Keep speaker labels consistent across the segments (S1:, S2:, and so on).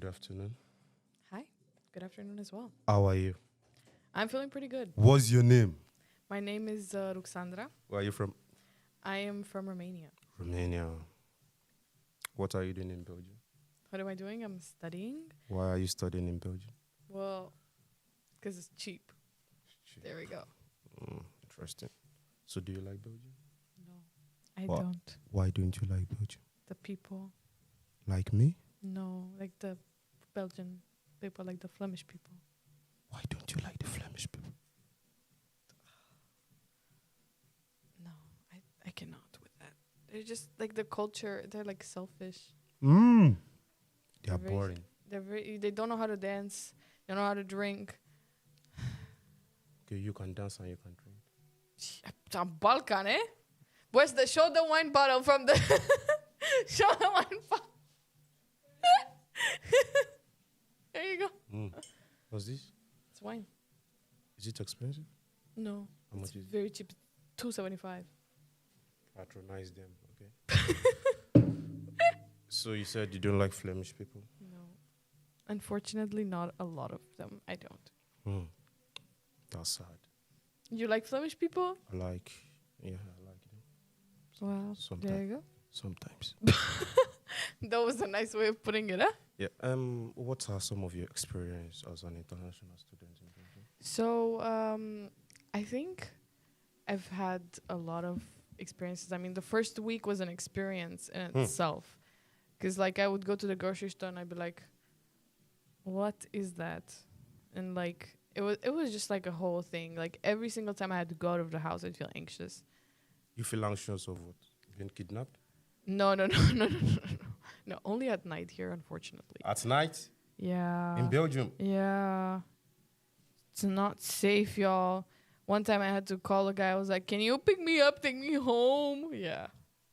S1: Good afternoon.
S2: Hi. Good afternoon as well.
S1: How are you?
S2: I'm feeling pretty good.
S1: What's your name?
S2: My name is Ruksandra.
S1: Where are you from?
S2: I am from Romania.
S1: Romania. What are you doing in Belgium?
S2: What am I doing? I'm studying.
S1: Why are you studying in Belgium?
S2: Well, because it's cheap. There we go.
S1: Interesting. So do you like Belgium?
S2: No, I
S1: What?
S2: don't.
S1: Why don't you like Belgium?
S2: The people.
S1: Like me?
S2: No, like the Belgian people, like the Flemish people.
S1: Why don't you like the Flemish people?
S2: No, I cannot with that. They're just like the culture. They're like selfish.
S1: They are
S2: They're very-
S1: boring.
S2: They don't know how to dance. They don't know how to drink.
S1: Okay, you can dance and you can drink.
S2: I'm Balkan, eh? Where's the show the wine bottle from the show the wine bottle? There you go.
S1: What's this?
S2: It's wine.
S1: Is it expensive?
S2: No,
S1: How
S2: it's
S1: much is it?
S2: very cheap. $2.75.
S1: Patronize them, okay? So you said you don't like Flemish people?
S2: No, unfortunately, not a lot of them. I don't.
S1: That's sad.
S2: You like Flemish people?
S1: I like them.
S2: Well,
S1: Sometimes.
S2: there you go.
S1: Sometimes.
S2: That was a nice way of putting it, huh?
S1: Yeah. What are some of your experience as an international student in Belgium?
S2: So, I think I've had a lot of experiences. I mean, the first week was an experience in itself. Because, like, I would go to the grocery store and I'd be like, what is that? And, like, it was just, like, a whole thing. Like, every single time I had to go out of the house, I'd feel anxious.
S1: You feel anxious of what? Being kidnapped?
S2: No. No, only at night here, unfortunately.
S1: At night?
S2: Yeah.
S1: In Belgium?
S2: Yeah. It's not safe, y'all. One time I had to call a guy. I was like, can you pick me up, take me home? Yeah,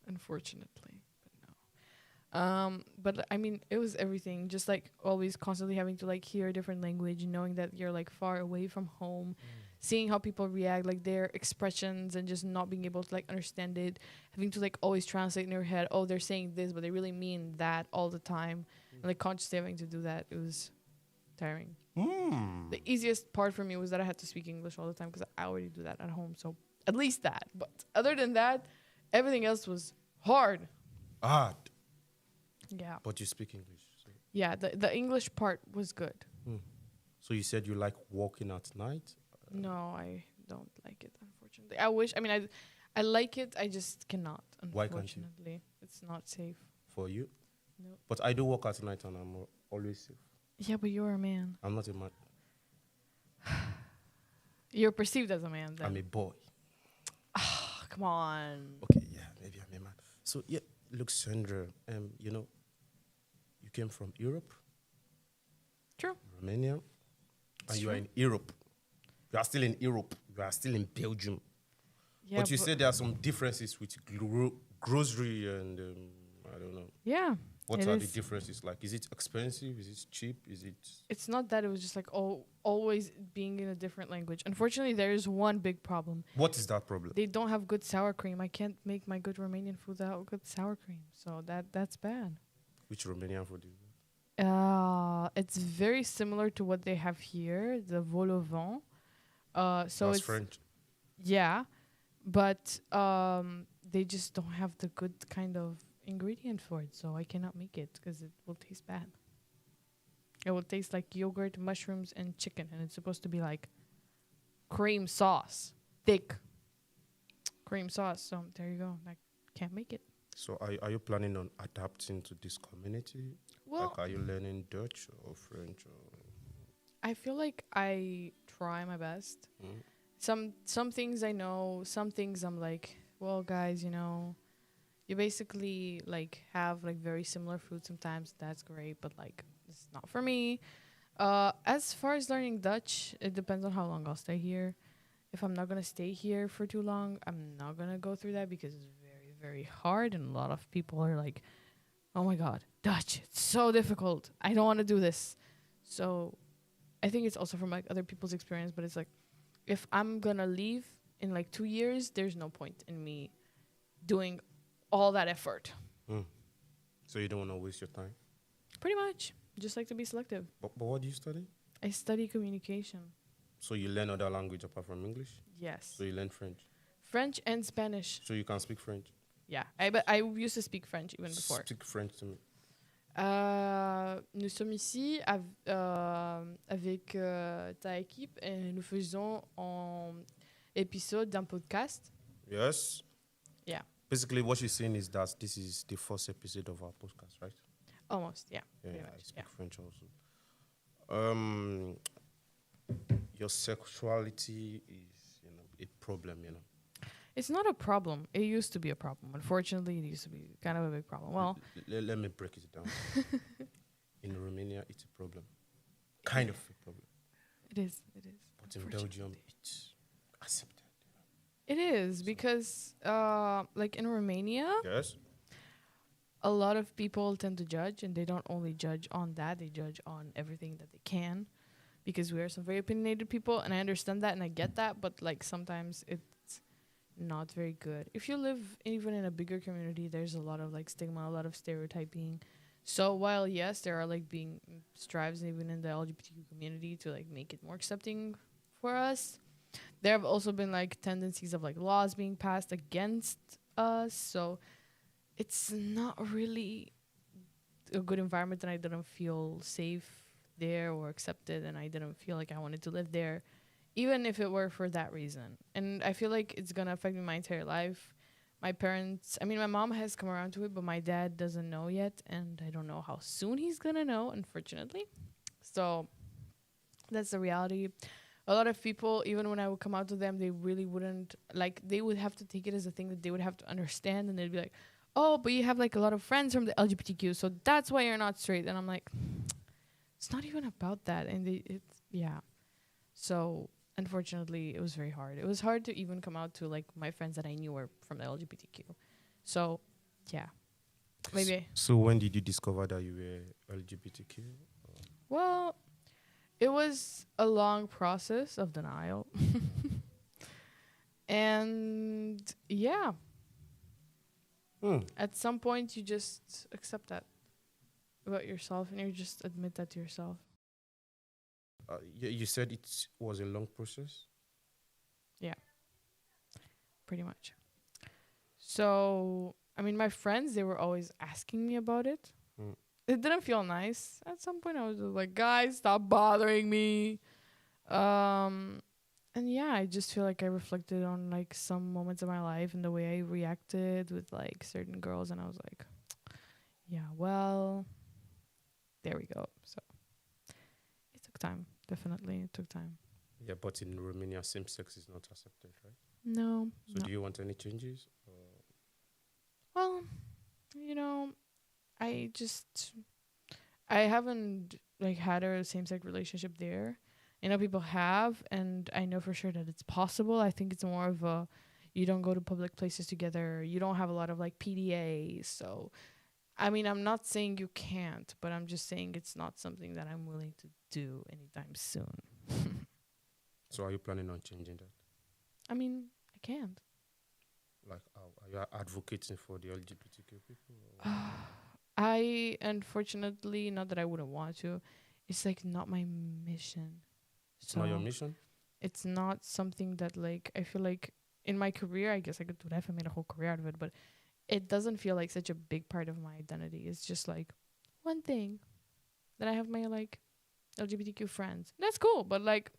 S2: unfortunately. But no. But I mean, it was everything. Just like always constantly having to like hear a different language, knowing that you're like far away from home, seeing how people react, like their expressions and just not being able to like understand it, having to like always translate in your head, oh, they're saying this, but they really mean that all the time. And like consciously having to do that, it was tiring. The easiest part for me was that I had to speak English all the time because I already do that at home. So at least that. But other than that, everything else was hard.
S1: Hard.
S2: Yeah.
S1: But you speak English. So.
S2: Yeah, the English part was good.
S1: So you said you like walking at night?
S2: No, I don't like it, unfortunately. I wish, I mean, I like it, I just cannot,
S1: Why can't you?
S2: unfortunately. It's not safe.
S1: For you?
S2: No.
S1: But I do walk at night and I'm always safe.
S2: Yeah, but you're a man.
S1: I'm not a man.
S2: You're perceived as a man then.
S1: I'm a boy.
S2: Oh, come on.
S1: Okay, yeah, maybe I'm a man. So, yeah, look, Sandra, you came from Europe?
S2: True.
S1: Romania?
S2: It's
S1: And you are
S2: true.
S1: in Europe. You are still in Europe. You are still in Belgium.
S2: Yeah,
S1: but you said there are some differences with grocery and, I don't know.
S2: yeah.
S1: What
S2: It
S1: are the
S2: is.
S1: differences? Like, is it expensive? Is it cheap? Is it...
S2: It's not that, it was just like always being in a different language. Unfortunately, there is one big problem.
S1: What is that problem?
S2: They don't have good sour cream. I can't make my good Romanian food without good sour cream. So that's bad.
S1: Which Romanian food is it?
S2: It's very similar to what they have here, the vol au vent. So
S1: That's
S2: it's
S1: French.
S2: yeah, but they just don't have the good kind of ingredient for it. So I cannot make it because it will taste bad. It will taste like yogurt, mushrooms, and chicken, and it's supposed to be like cream sauce, thick cream sauce. So there you go. I can't make it.
S1: So are you planning on adapting to this community?
S2: Well,
S1: Like, are you learning Dutch or French? Or
S2: I feel like I try my best. Some things I know, some things I'm like, well, guys, you basically like have like very similar food sometimes. That's great, but like it's not for me. As far as learning Dutch, it depends on how long I'll stay here. If I'm not gonna stay here for too long, I'm not gonna go through that because it's very, very hard, and a lot of people are like, "Oh my God, Dutch! It's so difficult. I don't want to do this." So, I think it's also from like other people's experience, but it's like, if I'm gonna leave in like 2 years, there's no point in me doing all that effort.
S1: So you don't want to waste your time?
S2: Pretty much. Just like to be selective.
S1: But what do you study?
S2: I study communication.
S1: So you learn other language apart from English?
S2: Yes.
S1: So you learn French?
S2: French and Spanish.
S1: So you can speak French?
S2: Yeah. I used to speak French even before.
S1: Speak French to me.
S2: Nous sommes ici avec ta équipe et nous faisons un épisode d'un podcast.
S1: Yes?
S2: Yeah.
S1: Basically, what she's saying is that this is the first episode of our podcast, right?
S2: Almost, yeah.
S1: Yeah,
S2: Pretty
S1: I
S2: much,
S1: speak French also. Your sexuality is, a problem,
S2: It's not a problem. It used to be a problem. Unfortunately, it used to be kind of a big problem. Well,
S1: let me break it down. In Romania, it's a problem. Kind of a problem.
S2: It is.
S1: But in Belgium, it's accepted.
S2: It is because, like in Romania,
S1: Yes?
S2: a lot of people tend to judge, and they don't only judge on that; they judge on everything that they can, because we are some very opinionated people, and I understand that and I get that. But like sometimes it's not very good. If you live even in a bigger community, there's a lot of like stigma, a lot of stereotyping. So while yes, there are like being strives even in the LGBTQ community to like make it more accepting for us, there have also been like tendencies of like laws being passed against us. So it's not really a good environment, and I didn't feel safe there or accepted, and I didn't feel like I wanted to live there, even if it were for that reason. And I feel like it's gonna affect me my entire life. My parents, I mean, my mom has come around to it, but my dad doesn't know yet, and I don't know how soon he's gonna know, unfortunately. So that's the reality. A lot of people, even when I would come out to them, they really wouldn't, like, they would have to take it as a thing that they would have to understand, and they'd be like, oh, but you have like a lot of friends from the LGBTQ, so that's why you're not straight. And I'm like, it's not even about that. And yeah. So unfortunately, it was very hard. It was hard to even come out to like my friends that I knew were from the LGBTQ. So yeah, maybe.
S1: So when did you discover that you were LGBTQ?
S2: Well, it was a long process of denial. And yeah. At some point, you just accept that about yourself, and you just admit that to yourself.
S1: You said it was a long process?
S2: Yeah, pretty much. So, I mean, my friends, they were always asking me about it. It didn't feel nice. At some point, I was just like, guys, stop bothering me. And yeah, I just feel like I reflected on like some moments of my life and the way I reacted with like certain girls, and I was like, yeah, well, there we go. So it took time. Definitely, it took time.
S1: Yeah, but in Romania, same sex is not accepted, right?
S2: No.
S1: So do you want any changes?
S2: Well, I haven't like had a same-sex relationship there. People have, and I know for sure that it's possible. I think it's more of a, you don't go to public places together. You don't have a lot of like PDA. So, I mean, I'm not saying you can't, but I'm just saying it's not something that I'm willing to do anytime soon.
S1: So are you planning on changing that?
S2: I mean, I can't.
S1: Like, are you advocating for the LGBTQ people?
S2: I, unfortunately, not that I wouldn't want to, it's like not my mission.
S1: It's not your mission?
S2: It's not something that like, I feel like in my career, I guess I could do that if I made a whole career out of it, but it doesn't feel like such a big part of my identity. It's just like one thing that I have my like LGBTQ friends. That's cool, but like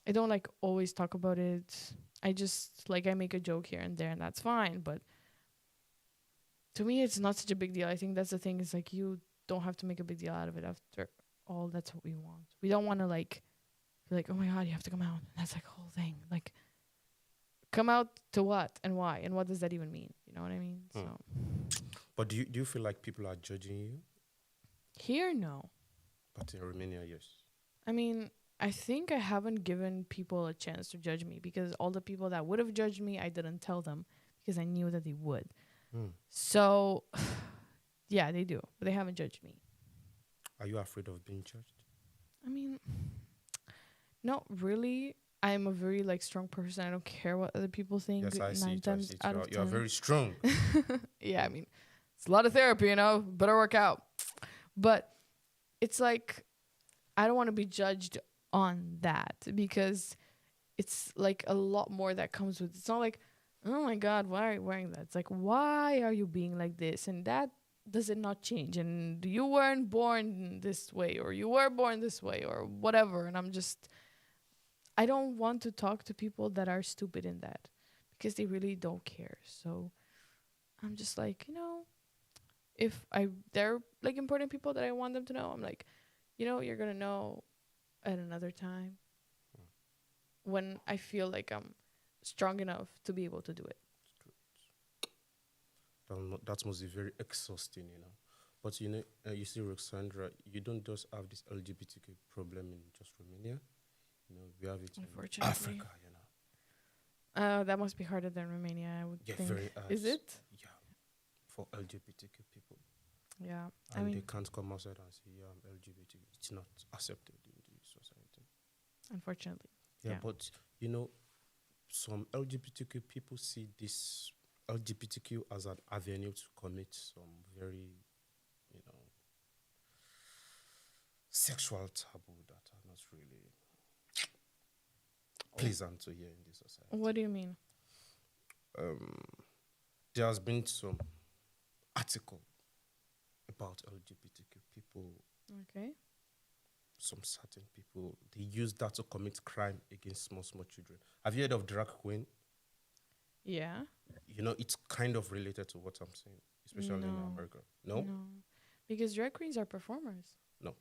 S2: I don't like always talk about it. I just like I make a joke here and there, and that's fine, but to me it's not such a big deal. I think that's the thing, is like you don't have to make a big deal out of it. After all, that's what we want. We don't want to like be like, oh my god, you have to come out. That's like a whole thing. Like, come out to what and why and what does that even mean? You know what I mean? So,
S1: but do you feel like people are judging you?
S2: Here, no.
S1: But in Romania, yes.
S2: I mean, I think I haven't given people a chance to judge me, because all the people that would have judged me, I didn't tell them because I knew that they would. So, yeah, they do, but they haven't judged me.
S1: Are you afraid of being judged?
S2: I mean, not really. I'm a very like strong person. I don't care what other people think.
S1: Yes, I see.
S2: 9 times out of 10.
S1: You are very strong.
S2: Yeah, I mean, it's a lot of therapy, Better work out. But it's like I don't want to be judged on that because it's like a lot more that comes with it. It's not like, oh my God, why are you wearing that? It's like, why are you being like this? And that does it not change? And you weren't born this way, or you were born this way, or whatever. And I don't want to talk to people that are stupid in that because they really don't care. So I'm just like, if they're like important people that I want them to know, I'm like, you're going to know at another time when I feel like I'm strong enough to be able to do it.
S1: That must be very exhausting, But you see, Ruksandra, you don't just have this LGBTQ problem in just Romania. We have it in
S2: Unfortunately.
S1: Africa,
S2: That must be harder than Romania, I would think.
S1: very hard.
S2: Is it?
S1: Yeah, for LGBTQ people.
S2: Yeah.
S1: And they can't come outside and say, yeah, I'm LGBT. It's not accepted in the society.
S2: Unfortunately.
S1: Yeah, but, some LGBTQ people see this LGBTQ as an avenue to commit some very, sexual taboo that are not really pleasant to hear in this society.
S2: What do you mean?
S1: There has been some article about LGBTQ people.
S2: Okay.
S1: Some certain people, they use that to commit crime against small children. Have you heard of drag queen?
S2: Yeah.
S1: It's kind of related to what I'm saying, especially in America. No?
S2: No. Because drag queens are performers.
S1: No.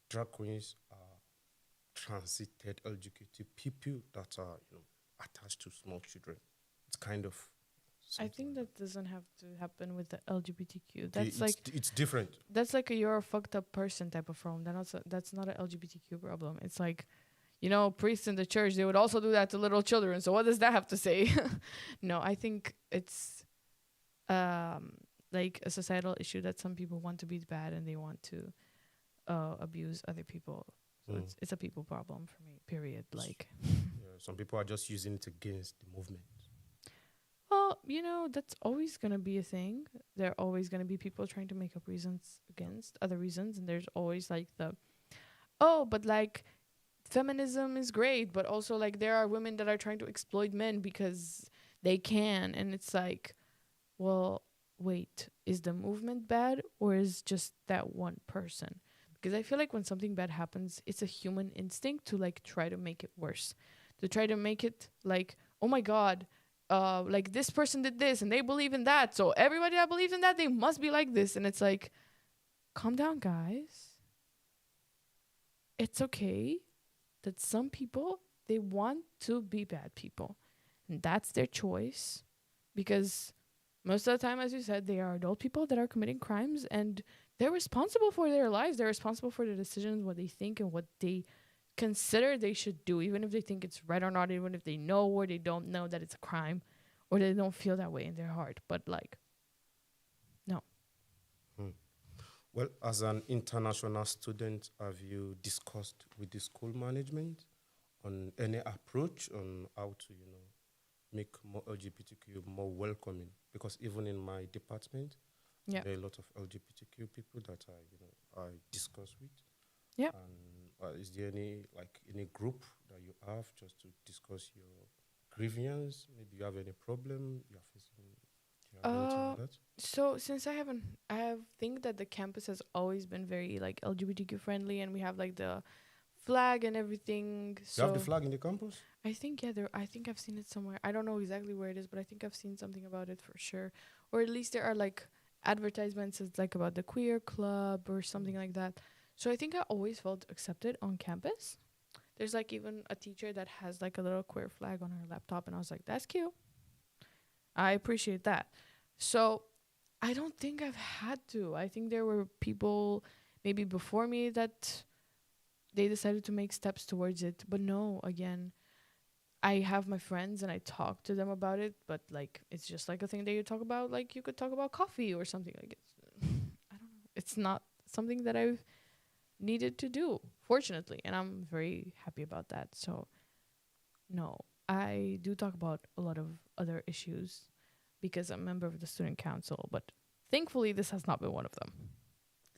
S1: Drag queens are transited LGBT people that are, attached to small children. It's kind of.
S2: I think that doesn't have to happen with the LGBTQ.
S1: It's different.
S2: That's like you're a fucked up person type of problem. That's not an LGBTQ problem. It's like, priests in the church, they would also do that to little children. So what does that have to say? No, I think it's like a societal issue that some people want to be bad and they want to abuse other people. So it's a people problem for me, period. Like,
S1: some people are just using it against the movement.
S2: Well, that's always going to be a thing. There are always going to be people trying to make up reasons against other reasons. And there's always like but like feminism is great. But also like there are women that are trying to exploit men because they can. And it's like, well, wait, is the movement bad or is just that one person? Because I feel like when something bad happens, it's a human instinct to like try to make it worse. To try to make it like, oh my God, like this person did this and they believe in that, so everybody that believes in that, they must be like this. And it's like, calm down, guys. It's okay that some people, they want to be bad people, and that's their choice, because most of the time, as you said, they are adult people that are committing crimes, and they're responsible for their lives. They're responsible for their decisions, what they think and what they consider they should do, even if they think it's right or not, even if they know or they don't know that it's a crime, or they don't feel that way in their heart. But like, no.
S1: Well, as an international student, have you discussed with the school management on any approach on how to, make more LGBTQ more welcoming? Because even in my department, there are a lot of LGBTQ people that I discuss with.
S2: Yeah.
S1: And is there any group that you have just to discuss your grievance? Maybe you have any problem you're facing? Do you have anything like that?
S2: So since I think that the campus has always been very like LGBTQ friendly, and we have like the flag and everything. So
S1: You have the flag in the campus?
S2: I think I think I've seen it somewhere. I don't know exactly where it is, but I think I've seen something about it for sure. Or at least there are like advertisements. It's like about the queer club or something like that. So I think I always felt accepted on campus. There's like even a teacher that has like a little queer flag on her laptop, and I was like, that's cute. I appreciate that. So I don't think I've had to. I think there were people maybe before me that they decided to make steps towards it. But no, again, I have my friends and I talk to them about it, but like it's just like a thing that you talk about, like you could talk about coffee or something. Like I don't know. It's not something that I've needed to do, fortunately, and I'm very happy about that. So no, I do talk about a lot of other issues because I'm a member of the student council, but thankfully this has not been one of them.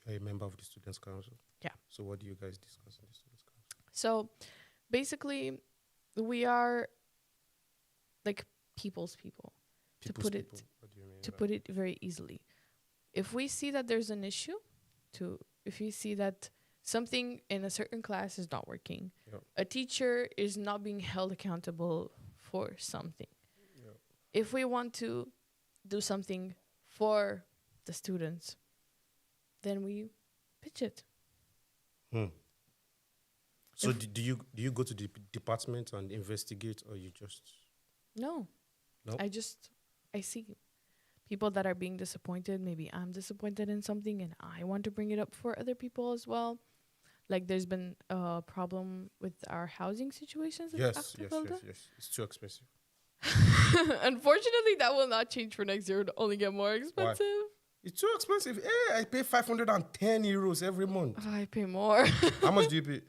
S1: A member of the Students' Council.
S2: Yeah.
S1: So what do you guys discuss in the Students' Council?
S2: So basically, we are like people's people.
S1: People's
S2: put it-
S1: people. What do you mean?
S2: To
S1: by
S2: put it very easily, if we see that there's an issue, if we see that something in a certain class is not working,
S1: Yep.
S2: a teacher is not being held accountable for something.
S1: Yep.
S2: If we want to do something for the students, then we pitch it.
S1: So
S2: If-
S1: do you go to the department and investigate, or you just
S2: No.
S1: Nope.
S2: I see people that are being disappointed. Maybe I'm disappointed in something and I want to bring it up for other people as well. Like there's been a problem with our housing situations. in
S1: yes,
S2: Achtervelde.
S1: it's too expensive.
S2: Unfortunately, that will not change for next year. It'll only get more expensive.
S1: It's too expensive. I pay 510 euros every month.
S2: Oh, I pay more.
S1: How much do you pay?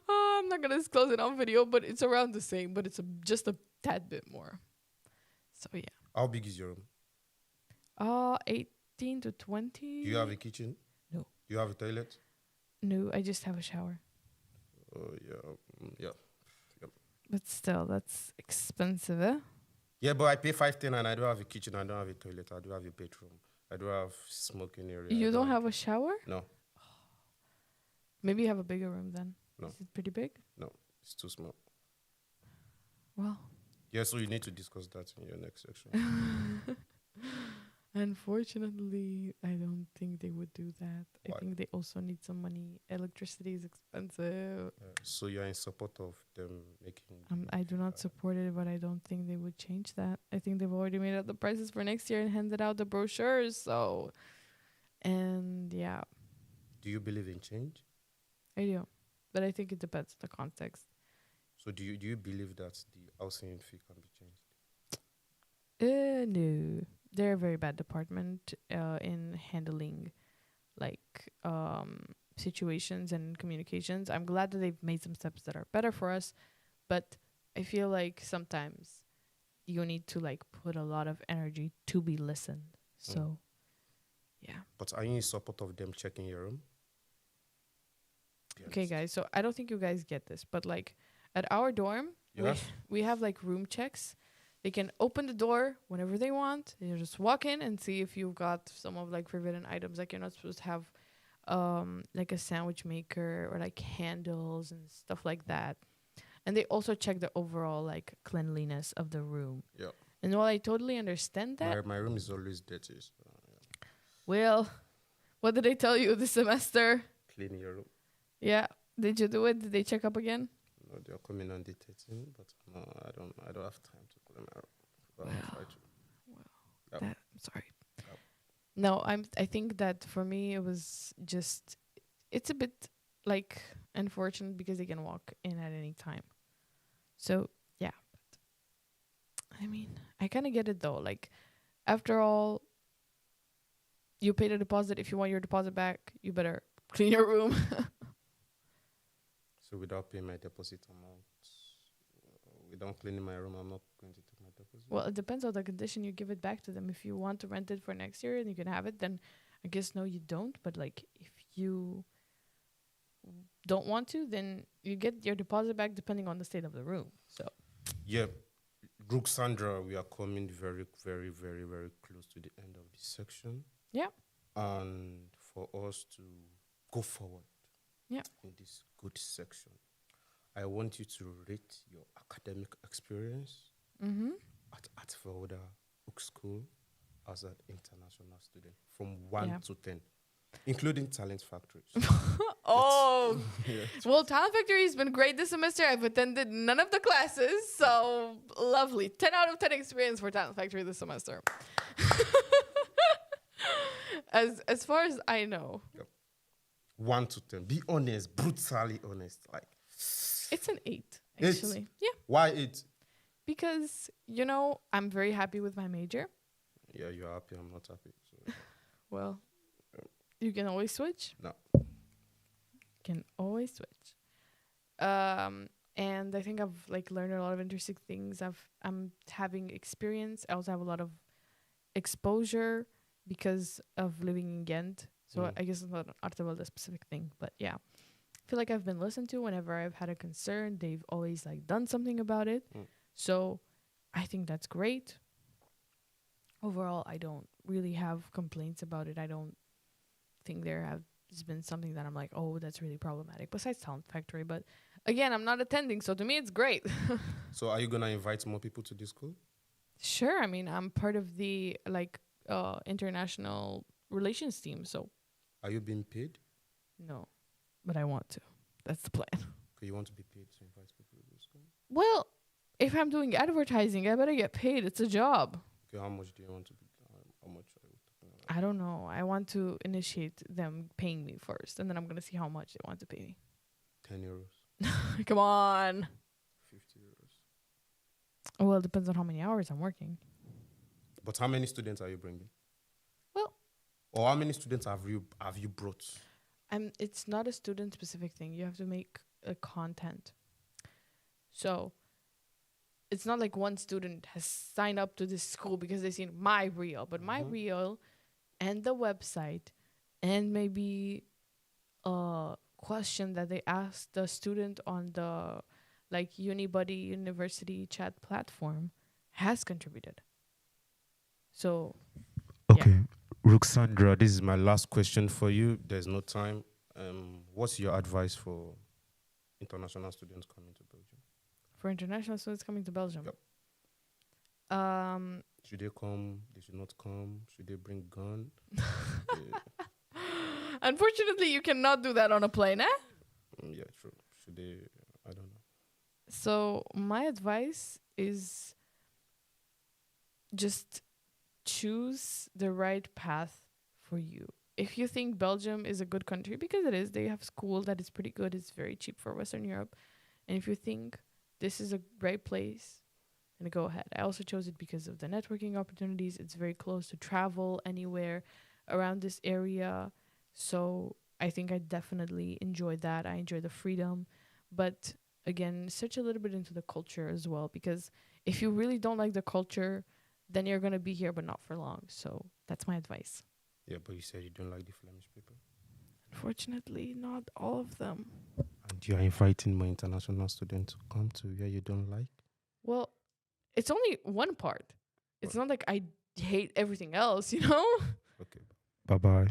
S2: Oh, I'm not gonna disclose it on video, but it's around the same, but it's just a tad bit more. So yeah.
S1: How big is your room?
S2: 18 to 20.
S1: Do you have a kitchen?
S2: No.
S1: Do you have a toilet?
S2: No, I just have a shower.
S1: Oh yeah.
S2: But still, that's expensive, eh?
S1: Yeah, but I pay 510 and I don't have a kitchen. I don't have a toilet. I don't have a bedroom. I don't have smoking area.
S2: You don't have a shower?
S1: No,
S2: Maybe you have a bigger room then.
S1: No.
S2: Is it pretty big?
S1: it's too small.
S2: Well,
S1: Yeah, so you need to discuss that in your next section.
S2: unfortunately, I don't think they would do that.
S1: Why?
S2: I think they also need some money. Electricity is expensive.
S1: So you're in support of them making.
S2: I do not support it, but I don't think they would change that. I think they've already made up the prices for next year and handed out the brochures. So, and yeah,
S1: Do you believe in change?
S2: I do. But I think it depends on the context.
S1: So do you believe that the housing fee can be changed?
S2: No. They're a very bad department in handling like situations and communications. I'm glad that they've made some steps that are better for us, but I feel like sometimes you need to like put a lot of energy to be listened. So, yeah.
S1: But are you in support of them checking your room? Be
S2: Okay,
S1: honest.
S2: guys. So I don't think you guys get this, but like at our dorm,
S1: Yes.
S2: we have like room checks. They can open the door whenever they want. They just walk in and see if you've got some of like forbidden items. Like you're not supposed to have like a sandwich maker or like candles and stuff like that. And they also check the overall like cleanliness of the room.
S1: Yeah.
S2: And while I totally understand that,
S1: My room is always dirty. So,
S2: well, what did they tell you this semester?
S1: clean your room.
S2: Yeah. Did you do it? Did they check up again?
S1: No, they're coming on the 13, but no, I don't have time to clean my room. But I'll
S2: Well,
S1: try to. Yep.
S2: I'm sorry.
S1: Yep.
S2: No, I think that for me it was just it's a bit like unfortunate because they can walk in at any time. So yeah, but I mean I kind of get it though. Like after all, you paid a deposit. If you want your deposit back, you better clean your room.
S1: So without paying my deposit amount, without cleaning my room, I'm not going to take my deposit.
S2: Well, it depends on the condition you give it back to them. If you want to rent it for next year and you can have it, then I guess no, you don't. But like if you don't want to, then you get your deposit back depending on the state of the room. So
S1: Yeah, Ruksandra, we are coming very, very, very, very close to the end of this section.
S2: Yeah.
S1: And for us to go forward
S2: Yeah.
S1: in this good section, I want you to rate your academic experience at Achtervelde School as an international student from 1
S2: Yeah.
S1: to 10, including talent factories.
S2: Oh,
S1: Yeah.
S2: well, Talent Factory has been great this semester. I've attended none of the classes, so lovely. 10 out of 10 experience for Talent Factory this semester. As far as I know,
S1: 1 to 10. Be honest, brutally honest. Like,
S2: it's an 8,
S1: Eight?
S2: actually. Yeah,
S1: why 8?
S2: because, I'm very happy with my major.
S1: Yeah, you're happy. I'm not happy. So.
S2: Well, you can always switch.
S1: No.
S2: Can always switch. And I think I've like learned a lot of interesting things. I'm having experience. I also have a lot of exposure because of living in Ghent So I guess it's not an Artewelde specific thing, but yeah. I feel like I've been listened to whenever I've had a concern. They've always like done something about it. So I think that's great. Overall, I don't really have complaints about it. I don't think has been something that I'm like, oh, that's really problematic. Besides Talent Factory, but again, I'm not attending, so to me, it's great.
S1: So are you gonna invite more people to this school?
S2: Sure. I mean, I'm part of the international relations team, so
S1: Are you being paid?
S2: no, but I want to. That's the plan.
S1: Okay, you want to be paid to invite people to this school?
S2: Well, if I'm doing advertising, I better get paid. It's a job.
S1: Okay, how much do you want to be? How much are you talking about?
S2: I don't know. I want to initiate them paying me first, and then I'm gonna see how much they want to pay me.
S1: 10 euros,
S2: Come on.
S1: 50 euros.
S2: Well, it depends on how many hours I'm working.
S1: But how many students are you bringing?
S2: Well,
S1: or how many students have you brought?
S2: It's not a student specific thing. You have to make a content. So it's not like one student has signed up to this school because they've seen my reel, but my reel and the website and maybe a question that they asked the student on the Unibuddy University chat platform has contributed. So
S1: okay. Ruksandra, this is my last question for you. There's no time. What's your advice for international students coming to Belgium?
S2: For international students coming to Belgium?
S1: Yep. Should they come? They should not come? Should they bring gun?
S2: Unfortunately, you cannot do that on a plane, eh?
S1: Yeah, true. Should they? I don't know.
S2: So my advice is just choose the right path for you. If you think Belgium is a good country, because it is, they have school that is pretty good. It's very cheap for Western Europe. And if you think this is a great place, then go ahead. I also chose it because of the networking opportunities. It's very close to travel anywhere around this area. So I think I definitely enjoy that. I enjoy the freedom. But again, search a little bit into the culture as well, because if you really don't like the culture, then you're going to be here, but not for long. So that's my advice.
S1: Yeah, but you said you don't like the Flemish people.
S2: Unfortunately, not all of them.
S1: And you are inviting more international students to come to where you don't like?
S2: Well, it's only one part. It's not like I hate everything else, you know?
S1: Okay. Bye-bye.